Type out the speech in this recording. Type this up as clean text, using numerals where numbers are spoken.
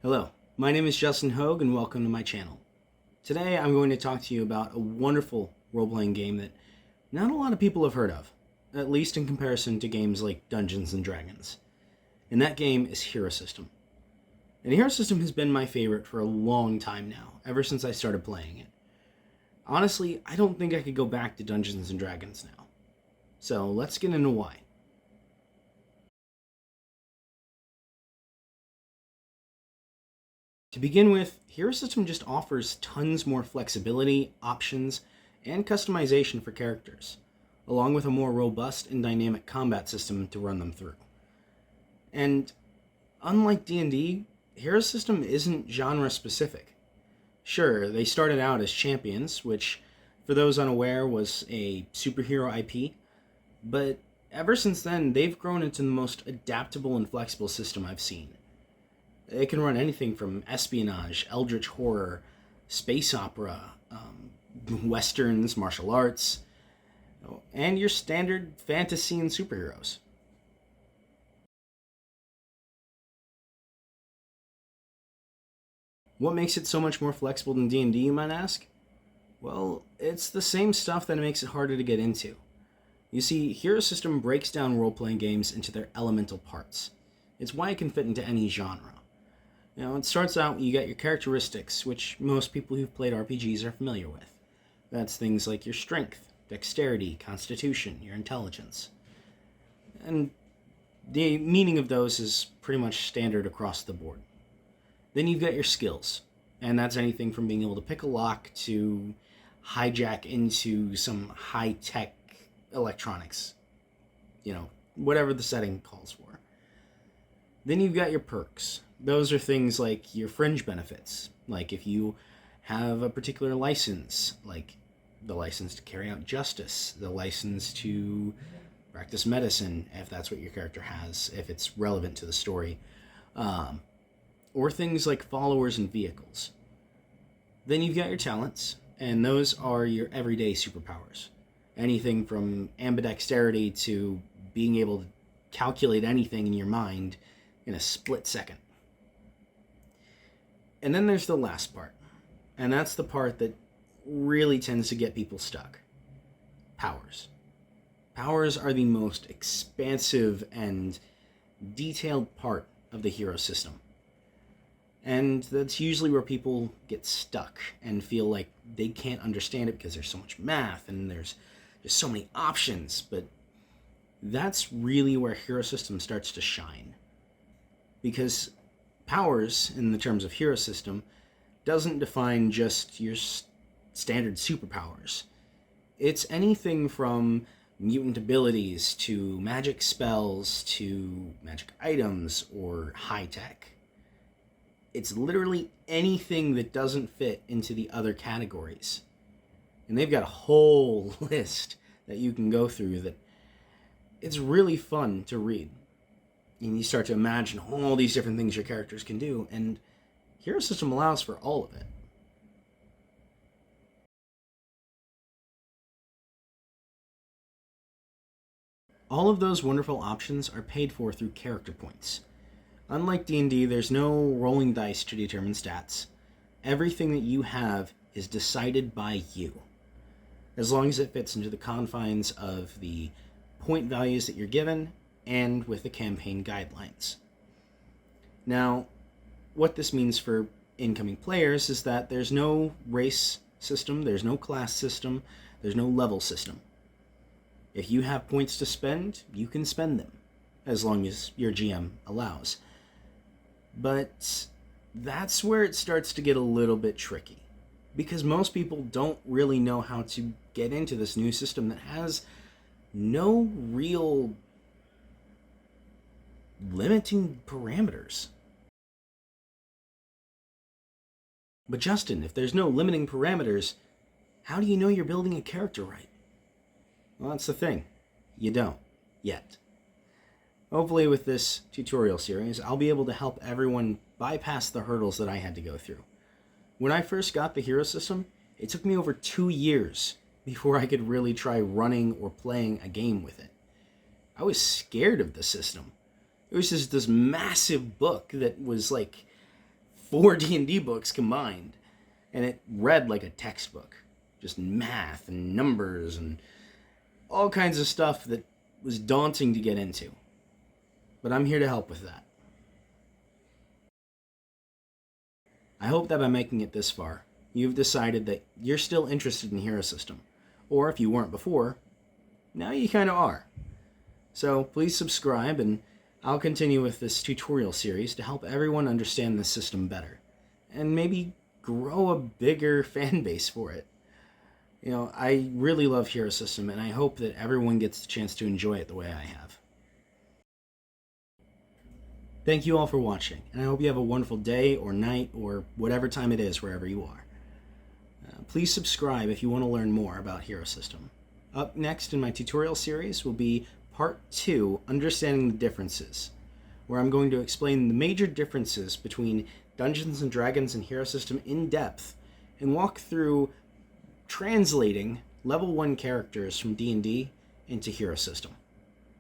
Hello, my name is Justin Hogue and welcome to my channel. Today I'm going to talk to you about a wonderful role-playing game that not a lot of people have heard of, at least in comparison to games like Dungeons & Dragons. And that game is Hero System. And Hero System has been my favorite for a long time now, ever since I started playing it. Honestly, I don't think I could go back to Dungeons & Dragons now. So let's get into why. To begin with, Hero System just offers tons more flexibility, options, and customization for characters, along with a more robust and dynamic combat system to run them through. And unlike D&D, Hero System isn't genre specific. Sure, they started out as champions, which, for those unaware, was a superhero IP, but ever since then, they've grown into the most adaptable and flexible system I've seen. It can run anything from espionage, eldritch horror, space opera, westerns, martial arts, and your standard fantasy and superheroes. What makes it so much more flexible than D&D, you might ask? Well, it's the same stuff that makes it harder to get into. You see, Hero System breaks down role-playing games into their elemental parts. It's why it can fit into any genre. It starts out, you get your characteristics, which most people who've played RPGs are familiar with. That's things like your strength, dexterity, constitution, your intelligence. And the meaning of those is pretty much standard across the board. Then you've got your skills, and that's anything from being able to pick a lock to hijack into some high-tech electronics. Whatever the setting calls for. Then you've got your perks. Those are things like your fringe benefits, like if you have a particular license, like the license to carry out justice, the license to practice medicine, if that's what your character has, if it's relevant to the story, or things like followers and vehicles. Then you've got your talents, and those are your everyday superpowers. Anything from ambidexterity to being able to calculate anything in your mind in a split second. And then there's the last part, and that's the part that really tends to get people stuck. Powers. Powers are the most expansive and detailed part of the hero system. And that's usually where people get stuck and feel like they can't understand it because there's so much math and there's just so many options. But that's really where Hero System starts to shine. Because powers, in the terms of Hero System, doesn't define just your standard superpowers. It's anything from mutant abilities to magic spells to magic items or high tech. It's literally anything that doesn't fit into the other categories. And they've got a whole list that you can go through that it's really fun to read. And you start to imagine all these different things your characters can do, and Hero System allows for all of it. All of those wonderful options are paid for through character points. Unlike D&D, there's no rolling dice to determine stats. Everything that you have is decided by you, as long as it fits into the confines of the point values that you're given and with the campaign guidelines. Now, what this means for incoming players is that there's no race system, there's no class system, there's no level system. If you have points to spend, you can spend them, as long as your GM allows. But that's where it starts to get a little bit tricky, because most people don't really know how to get into this new system that has no real limiting parameters. But Justin, if there's no limiting parameters, how do you know you're building a character right? Well, that's the thing. You don't. Yet. Hopefully with this tutorial series, I'll be able to help everyone bypass the hurdles that I had to go through. When I first got the Hero System, it took me over 2 years before I could really try running or playing a game with it. I was scared of the system. It was just this massive book that was like 4 D&D books combined, and it read like a textbook. Just math and numbers and all kinds of stuff that was daunting to get into. But I'm here to help with that. I hope that by making it this far, you've decided that you're still interested in Hero System. Or if you weren't before, now you kind of are. So please subscribe, and I'll continue with this tutorial series to help everyone understand the system better. And maybe grow a bigger fan base for it. I really love Hero System, and I hope that everyone gets the chance to enjoy it the way I have. Thank you all for watching, and I hope you have a wonderful day or night or whatever time it is wherever you are. Please subscribe if you want to learn more about Hero System. Up next in my tutorial series will be Part 2, Understanding the Differences, where I'm going to explain the major differences between Dungeons & Dragons and Hero System in depth, and walk through translating level 1 characters from D&D into Hero System.